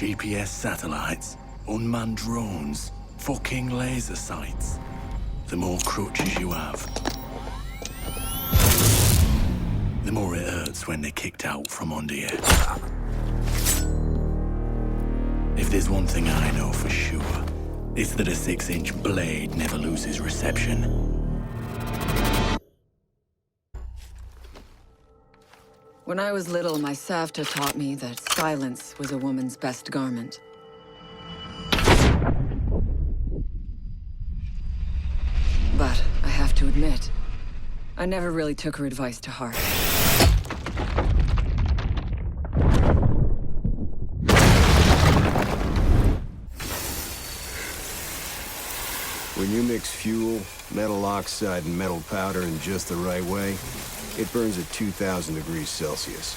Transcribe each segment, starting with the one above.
GPS satellites, unmanned drones, fucking laser sights. The more crutches you have, the more it hurts when they're kicked out from under you. If there's one thing I know for sure, it's that a 6-inch blade never loses reception. When I was little, my Savta taught me that silence was a woman's best garment. But I have to admit, I never really took her advice to heart. When you mix fuel, metal oxide, and metal powder in just the right way, it burns at 2,000 degrees Celsius.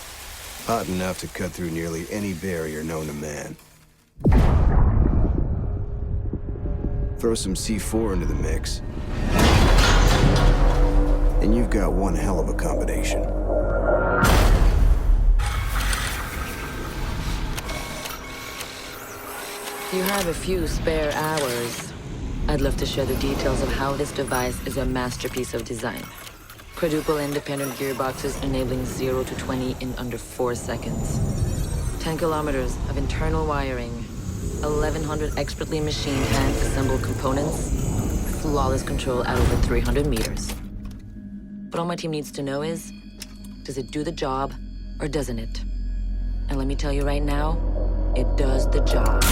Hot enough to cut through nearly any barrier known to man. Throw some C4 into the mix, and you've got one hell of a combination. If you have a few spare hours, I'd love to share the details of how this device is a masterpiece of design. Quadruple independent gearboxes enabling 0 to 20 in under 4 seconds. 10 kilometers of internal wiring, 1,100 expertly machined hand-assembled components, flawless control at over 300 meters. But all my team needs to know is, does it do the job or doesn't it? And let me tell you right now, it does the job.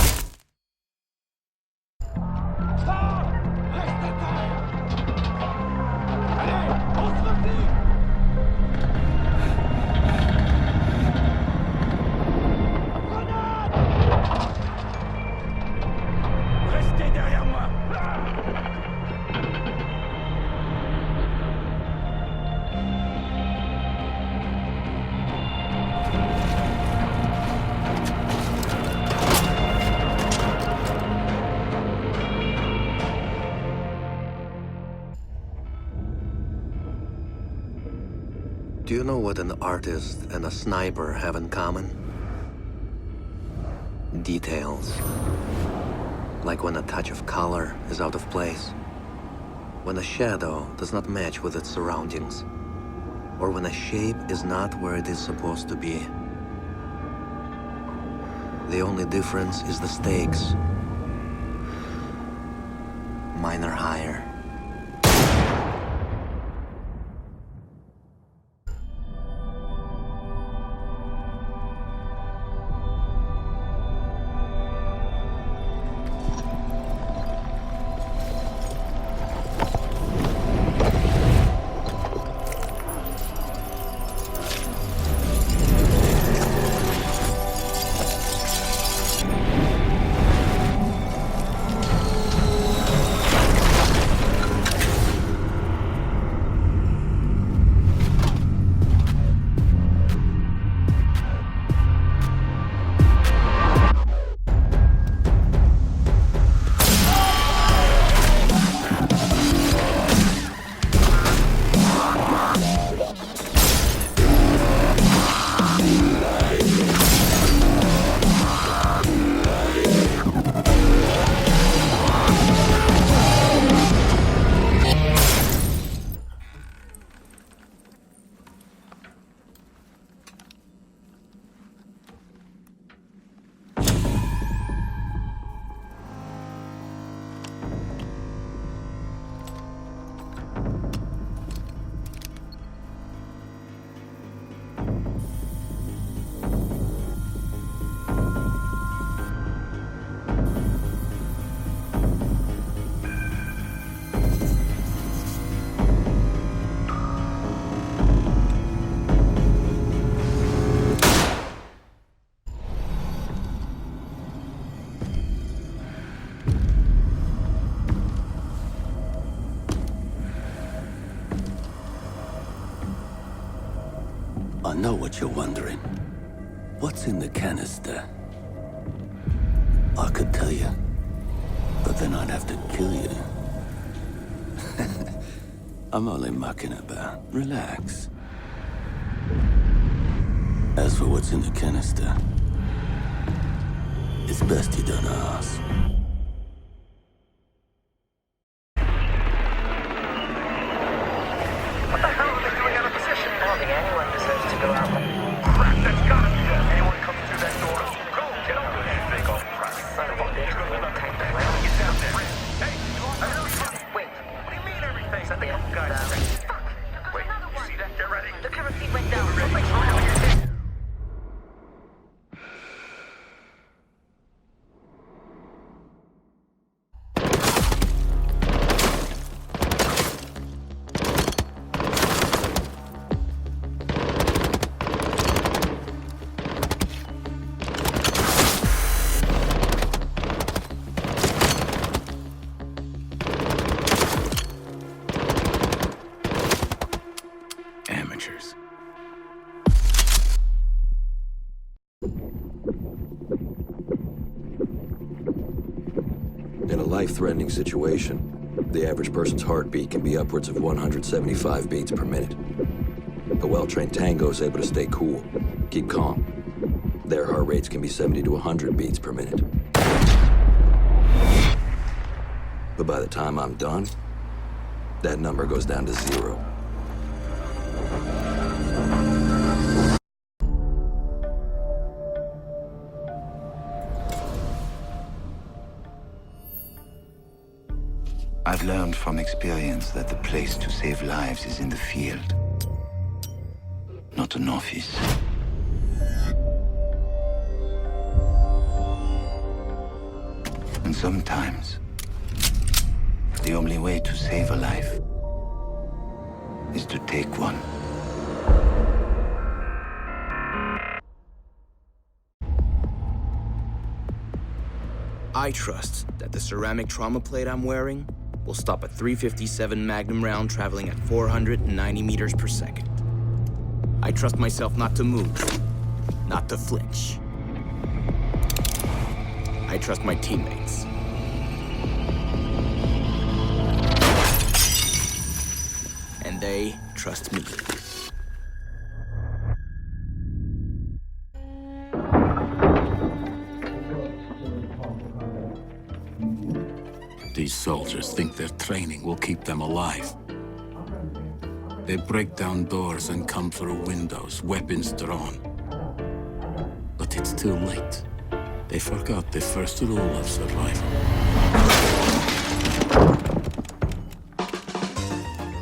Do you know what an artist and a sniper have in common? Details. Like when a touch of color is out of place, when a shadow does not match with its surroundings, or when a shape is not where it is supposed to be. The only difference is the stakes. Mine are higher. I know what you're wondering. What's in the canister? I could tell you, but then I'd have to kill you. I'm only mucking about. Relax. As for what's in the canister, It's best you don't ask. What the hell are they doing out of position? I don't think anyone deserves to go out. Crap, that's gotta be it. Anyone comes through that door? Go, get over there. Big old crap. Son of a bitch, You're we gonna look let tight them around. get down there. Hey, I really funny. Wait, What do you mean everything? Send the Yeah, couple guys. Fuck. Wait, you see that? Get ready. The camera feed went down. Ready. Looks like someone else did. Amateurs. In a life-threatening situation, the average person's heartbeat can be upwards of 175 beats per minute. A well-trained tango is able to stay cool, keep calm. Their heart rates can be 70 to 100 beats per minute. But by the time I'm done, that number goes down to 0. I've learned from experience that the place to save lives is in the field, not an office. And sometimes, the only way to save a life is to take one. I trust that the ceramic trauma plate I'm wearing will stop a .357 Magnum round traveling at 490 meters per second. I trust myself not to move, not to flinch. I trust my teammates. And they trust me. These soldiers think their training will keep them alive. They break down doors and come through windows, weapons drawn. But it's too late. They forgot the first rule of survival.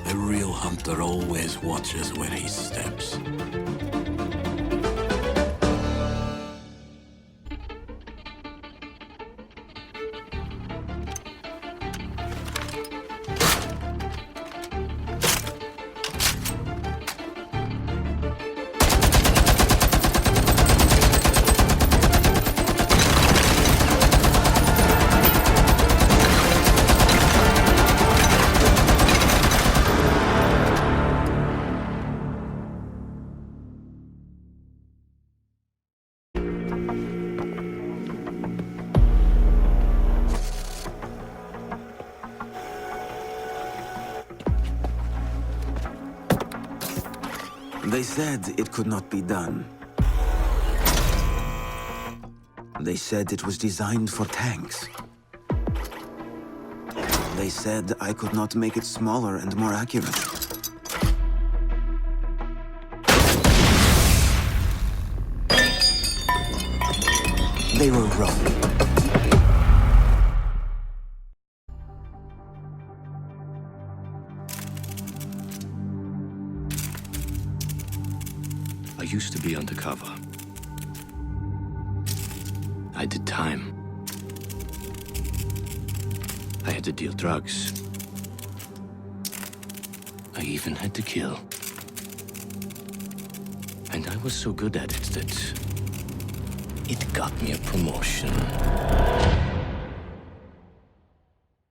The real hunter always watches where he steps. They said it could not be done. They said it was designed for tanks. They said I could not make it smaller and more accurate. They were wrong. I used to be undercover. I did time. I had to deal drugs. I even had to kill. And I was so good at it that it got me a promotion.